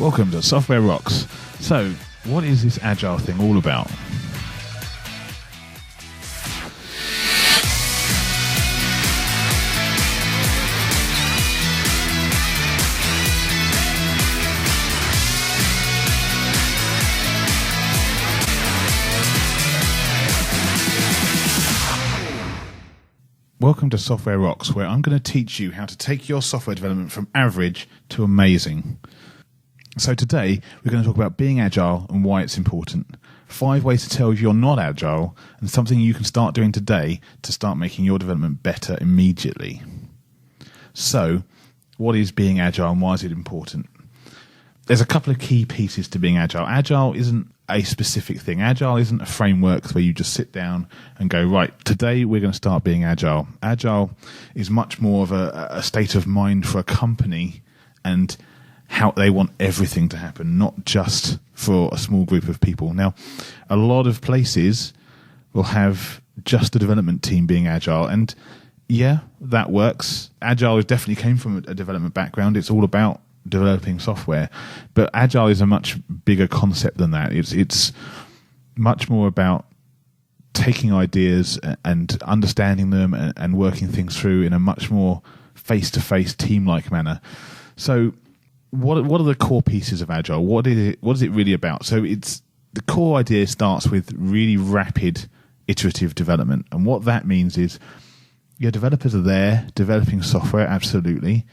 Welcome to Software Rocks. So, what is this Agile thing all about? Welcome to Software Rocks, where I'm going to teach you how to take your software development from average to amazing. So today, we're going to talk about being agile and why it's important. 5 ways to tell if you're not agile, and something you can start doing today to start making your development better immediately. So, what is being agile and why is it important? There's a couple of key pieces to being agile. Agile isn't a specific thing. Agile isn't a framework where you just sit down and go, right, today we're going to start being agile. Agile is much more of a state of mind for a company and how they want everything to happen, not just for a small group of people. Now, a lot of places will have just a development team being agile, and yeah, that works. Agile definitely came from a development background. It's all about developing software, but agile is a much bigger concept than that. It's much more about taking ideas and understanding them and working things through in a much more face-to-face team-like manner. So what are the core pieces of agile? What is it really about? So it's the core idea starts with really rapid iterative development, and what that means is your developers are there developing software, absolutely,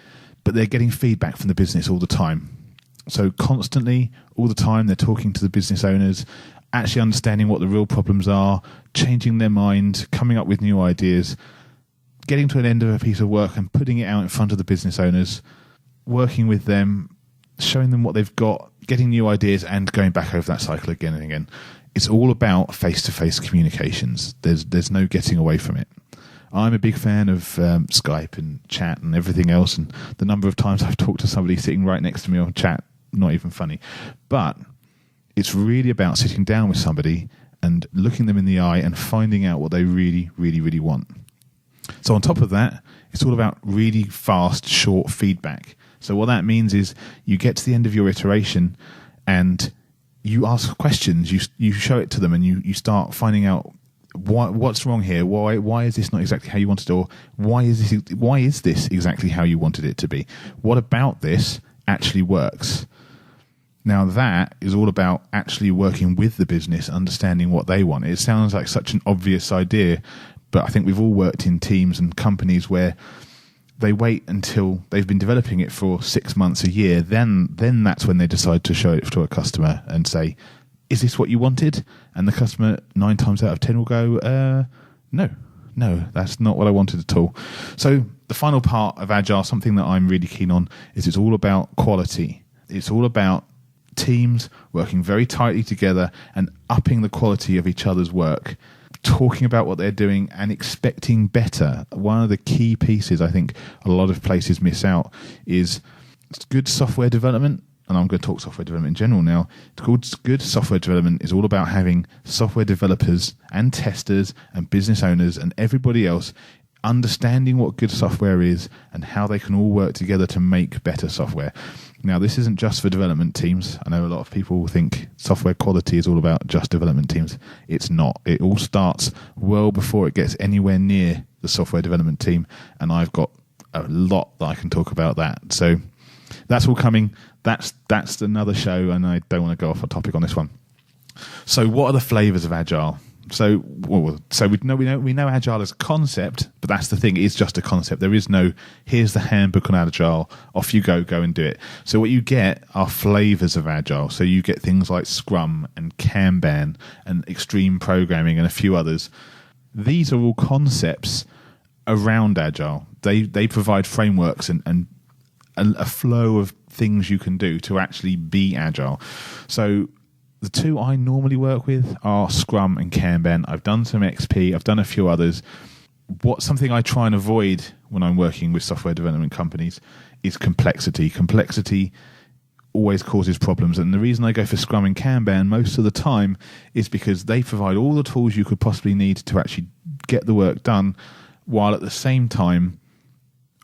but they're getting feedback from the business all the time. So constantly, all the time, they're talking to the business owners, actually understanding what the real problems are, changing their mind, coming up with new ideas, getting to an end of a piece of work and putting it out in front of the business owners, working with them, showing them what they've got, getting new ideas, and going back over that cycle again and again. It's all about face-to-face communications. There's no getting away from it. I'm a big fan of Skype and chat and everything else, and the number of times I've talked to somebody sitting right next to me on chat, not even funny. But it's really about sitting down with somebody and looking them in the eye and finding out what they really, really, really want. So on top of that, it's all about really fast, short feedback. So what that means is you get to the end of your iteration and you ask questions, you show it to them, and you start finding out what's wrong here? Why is this not exactly how you wanted it? Or why is this exactly how you wanted it to be? What about this actually works? Now that is all about actually working with the business, understanding what they want. It sounds like such an obvious idea, but I think we've all worked in teams and companies where they wait until they've been developing it for 6 months, a year. Then that's when they decide to show it to a customer and say, is this what you wanted? And the customer 9 times out of 10 will go, no, that's not what I wanted at all. So the final part of Agile, something that I'm really keen on, is it's all about quality. It's all about teams working very tightly together and upping the quality of each other's work, talking about what they're doing and expecting better. One of the key pieces I think a lot of places miss out is good software development. And I'm going to talk software development in general now. Good software development is all about having software developers and testers and business owners and everybody else understanding what good software is and how they can all work together to make better software. Now, this isn't just for development teams. I know a lot of people think software quality is all about just development teams. It's not. It all starts well before it gets anywhere near the software development team, and I've got a lot that I can talk about that. So that's all coming. That's another show, and I don't want to go off a topic on this one. So, what are the flavors of Agile? So we know Agile as a concept, but that's the thing. It's just a concept. There is no, here's the handbook on Agile. Off you go and do it. So what you get are flavors of Agile. So you get things like Scrum and Kanban and extreme programming and a few others. These are all concepts around Agile. They provide frameworks and a flow of things you can do to actually be agile. So the 2 I normally work with are Scrum and Kanban. I've done some XP. I've done a few others. Something I try and avoid when I'm working with software development companies is complexity. Complexity always causes problems. And the reason I go for Scrum and Kanban most of the time is because they provide all the tools you could possibly need to actually get the work done, while at the same time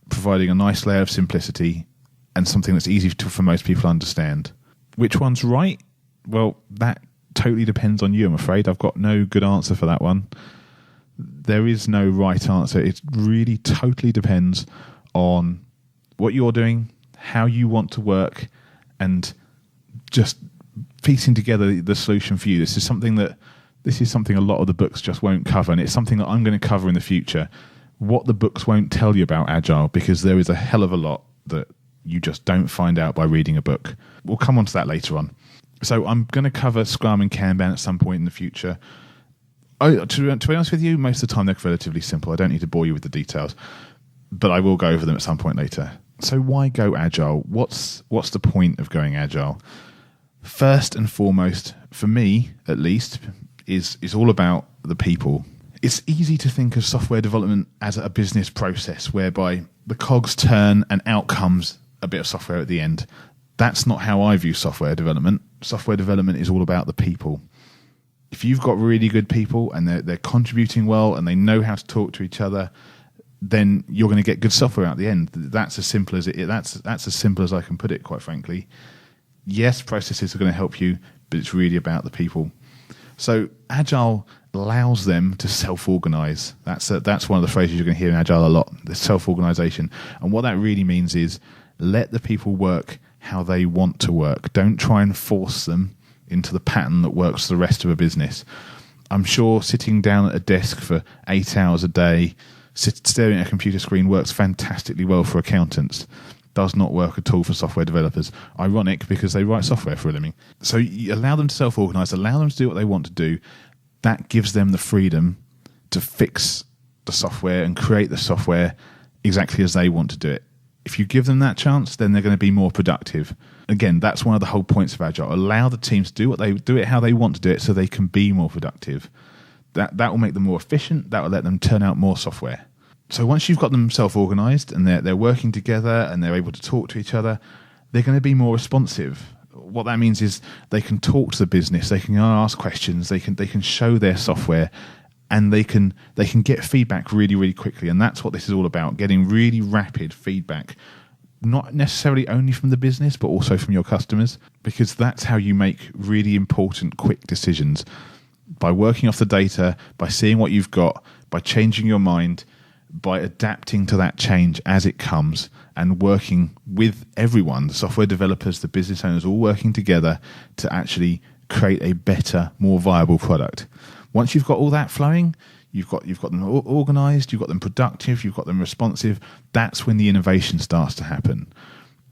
providing a nice layer of simplicity and something that's easy for most people to understand. Which one's right? Well, that totally depends on you, I'm afraid. I've got no good answer for that one. There is no right answer. It really totally depends on what you're doing, how you want to work, and just piecing together the solution for you. This is something a lot of the books just won't cover, and it's something that I'm going to cover in the future. What the books won't tell you about Agile, because there is a hell of a lot that you just don't find out by reading a book. We'll come on to that later on. So I'm going to cover Scrum and Kanban at some point in the future. To be honest with you, most of the time they're relatively simple. I don't need to bore you with the details, but I will go over them at some point later. So why go Agile? What's the point of going Agile? First and foremost, for me at least, is all about the people. It's easy to think of software development as a business process whereby the cogs turn and out comes a bit of software at the end. That's not how I view software development. Software development is all about the people. If you've got really good people and they're contributing well and they know how to talk to each other, then you're going to get good software at the end. That's as simple as that's as simple as I can put it, quite frankly. Yes, processes are going to help you, but it's really about the people. So Agile allows them to self-organize. That's one of the phrases you're going to hear in Agile a lot, the self-organization. And what that really means is let the people work how they want to work. Don't try and force them into the pattern that works for the rest of a business. I'm sure sitting down at a desk for 8 hours a day, staring at a computer screen works fantastically well for accountants. Does not work at all for software developers. Ironic, because they write software for a living. So you allow them to self-organize, allow them to do what they want to do. That gives them the freedom to fix the software and create the software exactly as they want to do it. If you give them that chance, then they're going to be more productive. Again, that's one of the whole points of Agile. Allow the teams to do it how they want to do it so they can be more productive. That will make them more efficient. That will let them turn out more software. So once you've got them self-organized and they're working together and they're able to talk to each other, they're going to be more responsive. What that means is they can talk to the business, they can ask questions, they can show their software, and they can get feedback really, really quickly. And that's what this is all about, getting really rapid feedback, not necessarily only from the business, but also from your customers, because that's how you make really important, quick decisions. By working off the data, by seeing what you've got, by changing your mind, by adapting to that change as it comes, and working with everyone, the software developers, the business owners, all working together to actually create a better, more viable product. Once you've got all that flowing, you've got them organized, you've got them productive, you've got them responsive, that's when the innovation starts to happen.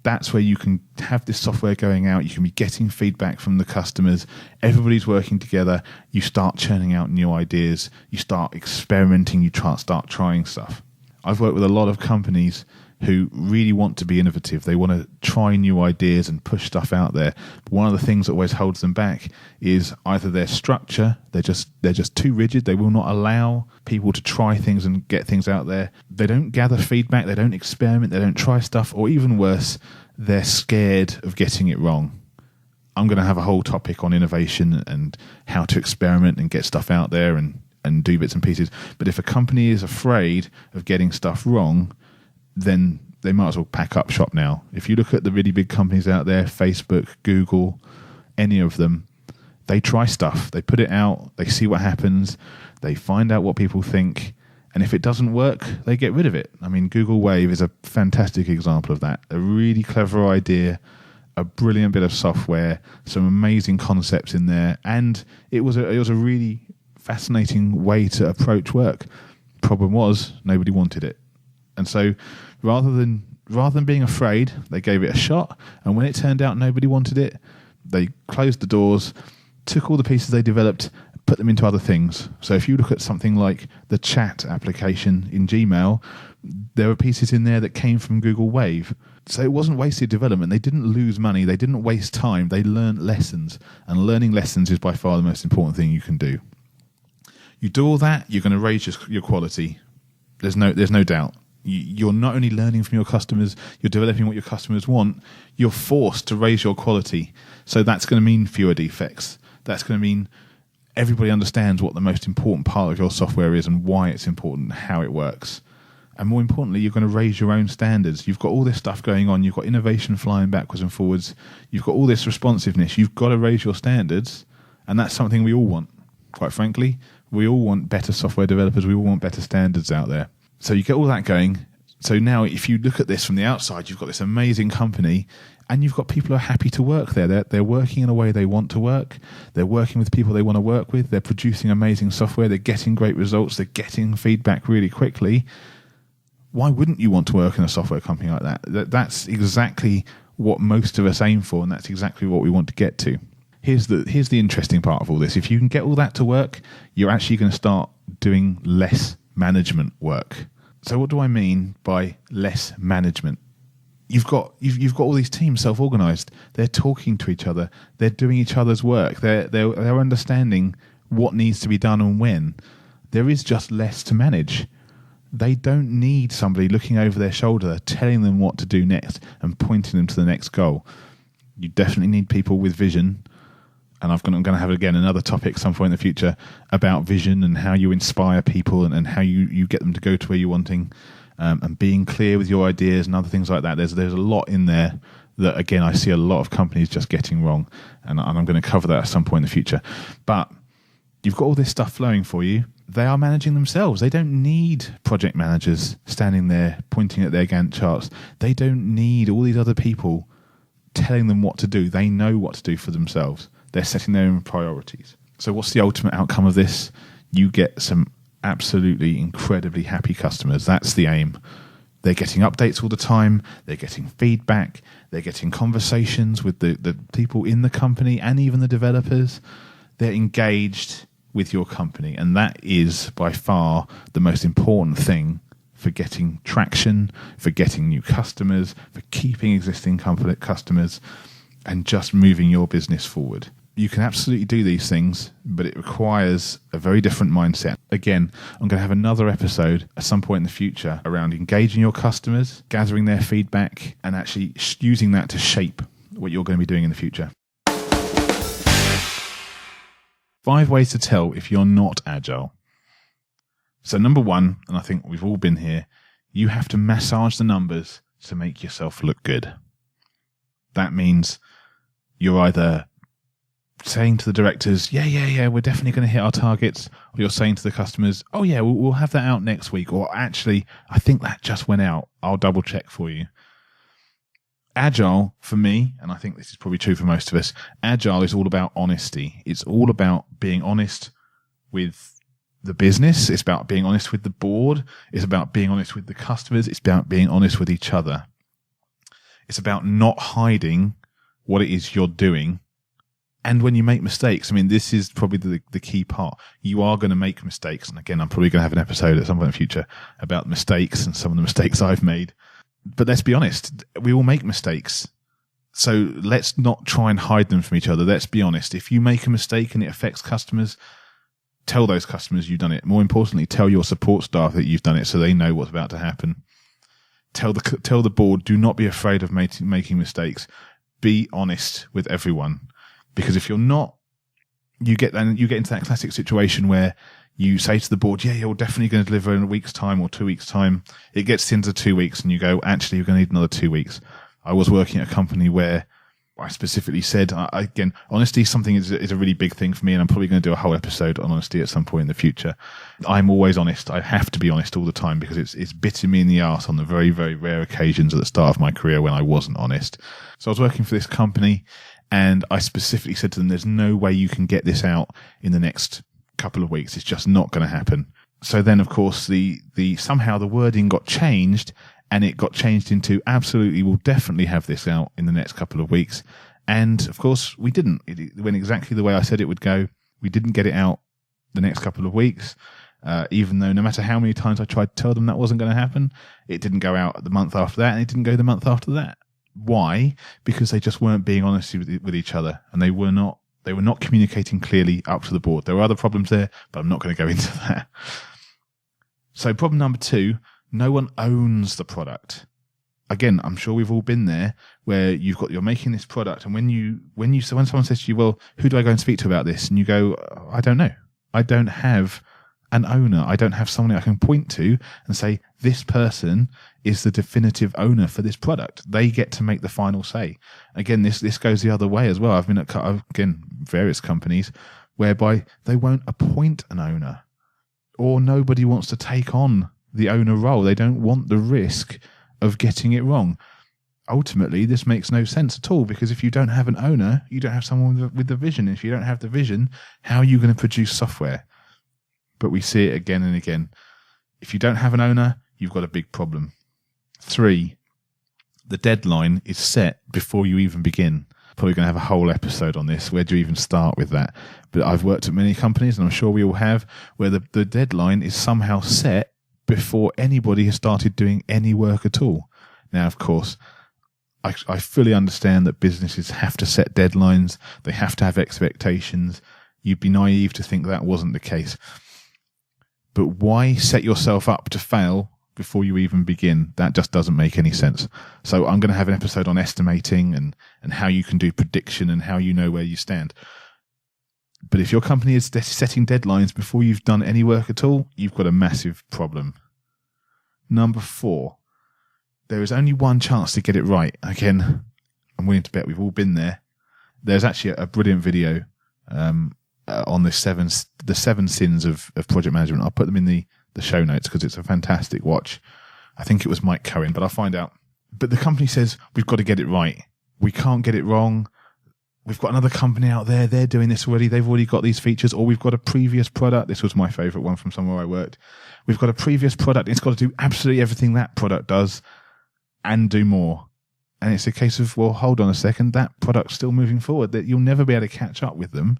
That's where you can have this software going out, you can be getting feedback from the customers, everybody's working together, you start churning out new ideas, you start experimenting, you start trying stuff. I've worked with a lot of companies who really want to be innovative. They want to try new ideas and push stuff out there. But one of the things that always holds them back is either their structure, they're just too rigid, they will not allow people to try things and get things out there. They don't gather feedback, they don't experiment, they don't try stuff, or even worse, they're scared of getting it wrong. I'm going to have a whole topic on innovation and how to experiment and get stuff out there and do bits and pieces. But if a company is afraid of getting stuff wrong, then they might as well pack up shop now. If you look at the really big companies out there, Facebook, Google, any of them, they try stuff. They put it out, they see what happens, they find out what people think, and if it doesn't work, they get rid of it. I mean, Google Wave is a fantastic example of that. A really clever idea, a brilliant bit of software, some amazing concepts in there, and it was a really fascinating way to approach work. Problem was, nobody wanted it. And so rather than being afraid, they gave it a shot. And when it turned out nobody wanted it, they closed the doors, took all the pieces they developed, put them into other things. So if you look at something like the chat application in Gmail, there were pieces in there that came from Google Wave. So it wasn't wasted development. They didn't lose money. They didn't waste time. They learned lessons. And learning lessons is by far the most important thing you can do. You do all that, you're going to raise your quality. There's no doubt. You're not only learning from your customers, you're developing what your customers want, you're forced to raise your quality. So that's going to mean fewer defects. That's going to mean everybody understands what the most important part of your software is and why it's important and how it works. And more importantly, you're going to raise your own standards. You've got all this stuff going on. You've got innovation flying backwards and forwards. You've got all this responsiveness. You've got to raise your standards. And that's something we all want, quite frankly. We all want better software developers. We all want better standards out there. So you get all that going. So now if you look at this from the outside, you've got this amazing company and you've got people who are happy to work there. They're working in a way they want to work. They're working with people they want to work with. They're producing amazing software. They're getting great results. They're getting feedback really quickly. Why wouldn't you want to work in a software company like that? That's exactly what most of us aim for, and that's exactly what we want to get to. Here's the interesting part of all this. If you can get all that to work, you're actually going to start doing less management work. So what do I mean by less management? You've got all these teams self-organized. They're talking to each other. They're doing each other's work. They're understanding what needs to be done and when. There is just less to manage. They don't need somebody looking over their shoulder, telling them what to do next and pointing them to the next goal. You definitely need people with vision. And I'm going to have, again, another topic some point in the future about vision and how you inspire people and how you get them to go to where you're wanting, and being clear with your ideas and other things like that. There's a lot in there that, again, I see a lot of companies just getting wrong. And I'm going to cover that at some point in the future. But you've got all this stuff flowing for you. They are managing themselves. They don't need project managers standing there pointing at their Gantt charts. They don't need all these other people telling them what to do. They know what to do for themselves. They're setting their own priorities. So what's the ultimate outcome of this? You get some absolutely incredibly happy customers. That's the aim. They're getting updates all the time. They're getting feedback. They're getting conversations with the people in the company and even the developers. They're engaged with your company. And that is by far the most important thing for getting traction, for getting new customers, for keeping existing customers, and just moving your business forward. You can absolutely do these things, but it requires a very different mindset. Again, I'm going to have another episode at some point in the future around engaging your customers, gathering their feedback, and actually using that to shape what you're going to be doing in the future. 5 ways to tell if you're not agile. So number 1, and I think we've all been here, you have to massage the numbers to make yourself look good. That means you're either saying to the directors, yeah, we're definitely going to hit our targets, or you're saying to the customers, oh yeah, we'll have that out next week, or actually, I think that just went out. I'll double check for you. Agile, for me, and I think this is probably true for most of us, Agile is all about honesty. It's all about being honest with the business. It's about being honest with the board. It's about being honest with the customers. It's about being honest with each other. It's about not hiding what it is you're doing. And when you make mistakes, I mean, this is probably the key part. You are going to make mistakes. And again, I'm probably going to have an episode at some point in the future about mistakes and some of the mistakes I've made. But let's be honest, we all make mistakes. So let's not try and hide them from each other. Let's be honest. If you make a mistake and it affects customers, tell those customers you've done it. More importantly, tell your support staff that you've done it so they know what's about to happen. Tell the board, do not be afraid of making mistakes. Be honest with everyone. Because if you're not, you get into that classic situation where you say to the board, yeah, we're definitely going to deliver in a week's time or 2 weeks' time. It gets into 2 weeks and you go, actually, you're going to need another 2 weeks. I was working at a company where I specifically said, again, honesty is something is a really big thing for me, and I'm probably going to do a whole episode on honesty at some point in the future. I'm always honest. I have to be honest all the time because it's bitten me in the arse on the very, very rare occasions at the start of my career when I wasn't honest. So I was working for this company, and I specifically said to them, there's no way you can get this out in the next couple of weeks. It's just not going to happen. So then, of course, somehow the wording got changed, and it got changed into absolutely, we'll definitely have this out in the next couple of weeks. And of course, we didn't. It went exactly the way I said it would go. We didn't get it out the next couple of weeks, even though no matter how many times I tried to tell them that wasn't going to happen, it didn't go out the month after that, and it didn't go the month after that. Why? Because they just weren't being honest with each other, and they were not communicating clearly up to the board. There were other problems there, but I'm not going to go into that. So problem number 2, no one owns the product. Again, I'm sure we've all been there where you're making this product, and when someone says to you, well, who do I go and speak to about this? And you go, I don't know. I don't have an owner. I don't have someone I can point to and say, this person is the definitive owner for this product. They get to make the final say. Again, this goes the other way as well. I've been at, again, various companies whereby they won't appoint an owner, or nobody wants to take on the owner role. They don't want the risk of getting it wrong. Ultimately, this makes no sense at all, because if you don't have an owner, you don't have someone with the vision. If you don't have the vision, how are you going to produce software? But we see it again and again. If you don't have an owner, you've got a big problem. 3, the deadline is set before you even begin. Probably going to have a whole episode on this. Where do you even start with that? But I've worked at many companies, and I'm sure we all have, where the deadline is somehow set before anybody has started doing any work at all. Now, of course, I fully understand that businesses have to set deadlines. They have to have expectations. You'd be naive to think that wasn't the case. But why set yourself up to fail before you even begin? That just doesn't make any sense. So I'm going to have an episode on estimating and how you can do prediction and how you know where you stand. But if your company is setting deadlines before you've done any work at all, you've got a massive problem. Number 4, there is only one chance to get it right. Again, I'm willing to bet we've all been there. There's actually a brilliant video on the seven sins of project management. I'll put them in the show notes because it's a fantastic watch. I think it was Mike Cohen, but I'll find out. But the company says, we've got to get it right. We can't get it wrong. We've got another company out there. They're doing this already. They've already got these features. Or we've got a previous product. This was my favorite one from somewhere I worked. We've got a previous product. It's got to do absolutely everything that product does and do more. And it's a case of, well, hold on a second. That product's still moving forward. That you'll never be able to catch up with them.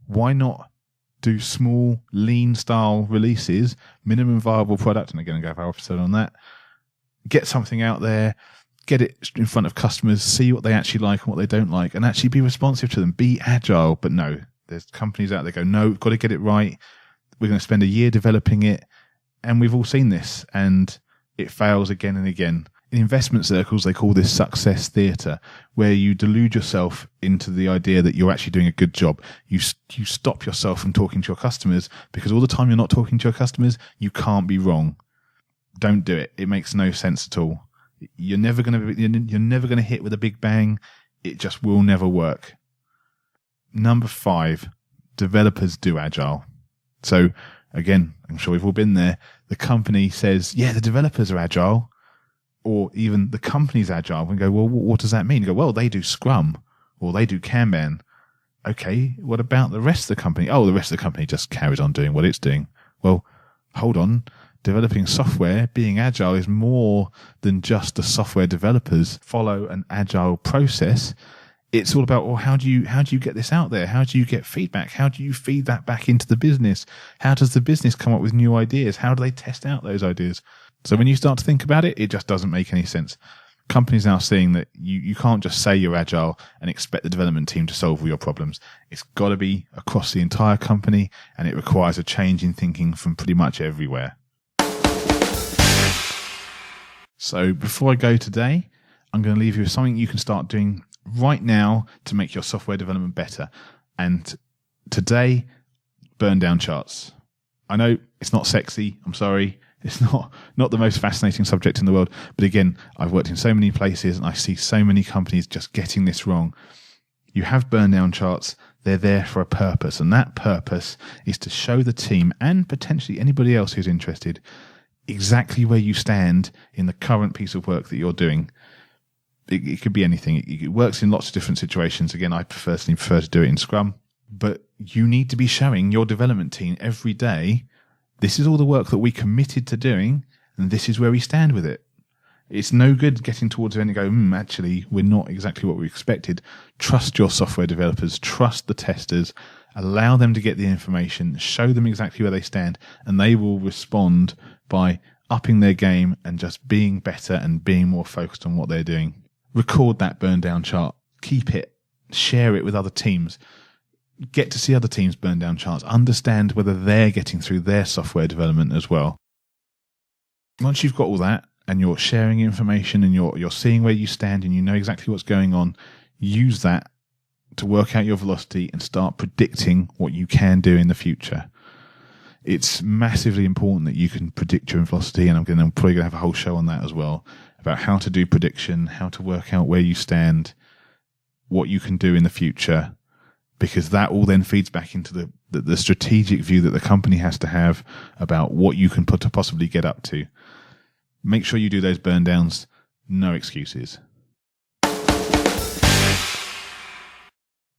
Why not do small, lean style releases, minimum viable product? And again, I'll go have an episode on that. Get something out there, get it in front of customers, see what they actually like and what they don't like, and actually be responsive to them. Be agile. But no, there's companies out there go, no, we've got to get it right. We're going to spend a year developing it. And we've all seen this, and it fails again and again. In investment circles, they call this success theatre, where you delude yourself into the idea that you're actually doing a good job. You stop yourself from talking to your customers, because all the time you're not talking to your customers, you can't be wrong. Don't do it. It makes no sense at all. You're never going to hit with a big bang. It just will never work. Number 5, developers do agile. So again, I'm sure we've all been there. The company says, yeah, the developers are agile. Or even the company's agile. We go, well, what does that mean? You go, well, they do Scrum or they do Kanban. Okay, what about the rest of the company? Oh, the rest of the company just carries on doing what it's doing. Well, hold on. Developing software, being agile is more than just the software developers follow an agile process. It's all about, well, how do you get this out there? How do you get feedback? How do you feed that back into the business? How does the business come up with new ideas? How do they test out those ideas? So when you start to think about it, it just doesn't make any sense. Companies now seeing that you can't just say you're agile and expect the development team to solve all your problems. It's got to be across the entire company, and it requires a change in thinking from pretty much everywhere. So before I go today, I'm going to leave you with something you can start doing right now to make your software development better. And today, burn down charts. I know it's not sexy. I'm sorry. It's not the most fascinating subject in the world. But again, I've worked in so many places and I see so many companies just getting this wrong. You have burn down charts. They're there for a purpose. And that purpose is to show the team and potentially anybody else who's interested exactly where you stand in the current piece of work that you're doing. It could be anything. It works in lots of different situations. Again, I personally prefer to do it in Scrum. But you need to be showing your development team every day, this is all the work that we committed to doing, and this is where we stand with it. It's no good getting towards the end and go, actually, we're not exactly what we expected. Trust your software developers, trust the testers, allow them to get the information, show them exactly where they stand, and they will respond by upping their game and just being better and being more focused on what they're doing. Record that burn down chart, keep it, share it with other teams. Get to see other teams burn down charts. Understand whether they're getting through their software development as well. Once you've got all that and you're sharing information and you're seeing where you stand and you know exactly what's going on, use that to work out your velocity and start predicting what you can do in the future. It's massively important that you can predict your velocity, and I'm probably going to have a whole show on that as well, about how to do prediction, how to work out where you stand, what you can do in the future, because that all then feeds back into the strategic view that the company has to have about what you can possibly get up to. Make sure you do those burn downs. No excuses.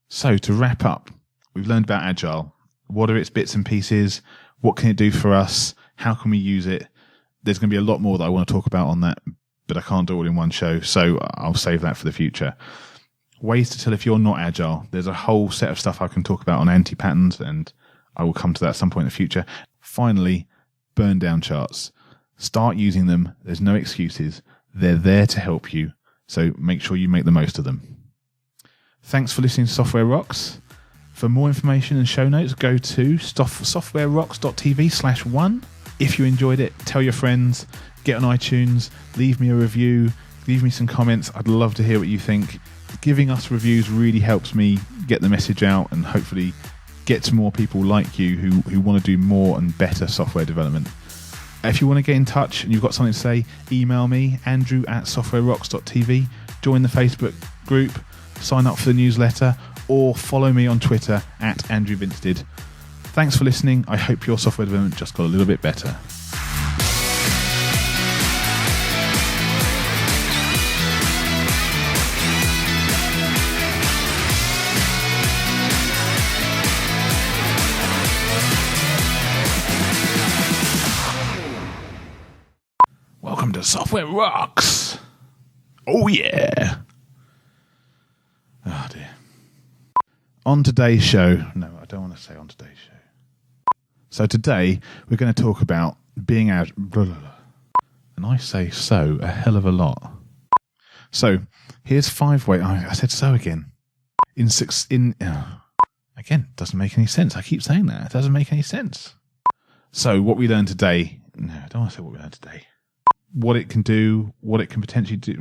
So to wrap up, we've learned about Agile. What are its bits and pieces? What can it do for us? How can we use it? There's going to be a lot more that I want to talk about on that, but I can't do it all in one show, so I'll save that for the future. Ways to tell if you're not Agile. There's a whole set of stuff I can talk about on anti-patterns, and I will come to that at some point in the future. Finally, burn down charts. Start using them. There's no excuses. They're there to help you, so make sure you make the most of them. Thanks for listening to Software Rocks. For more information and show notes, go to softwarerocks.tv/1. If you enjoyed it, tell your friends, get on iTunes, leave me a review, leave me some comments. I'd love to hear what you think. Giving us reviews really helps me get the message out and hopefully get to more people like you who want to do more and better software development. If you want to get in touch and you've got something to say, email me, andrew@softwarerocks.tv, join the Facebook group, sign up for the newsletter, or follow me on Twitter @AndrewVinstead. Thanks for listening. I hope your software development just got a little bit better. Welcome to Software Rocks. Oh yeah. Oh dear. On today's show, no, I don't want to say on today's show. So today we're going to talk about being out, and I say so a hell of a lot. So here's 5 ways. I said so again. Again, doesn't make any sense. I keep saying that. It doesn't make any sense. So what we learned today. No, I don't want to say what we learned today. What it can do, what it can potentially do.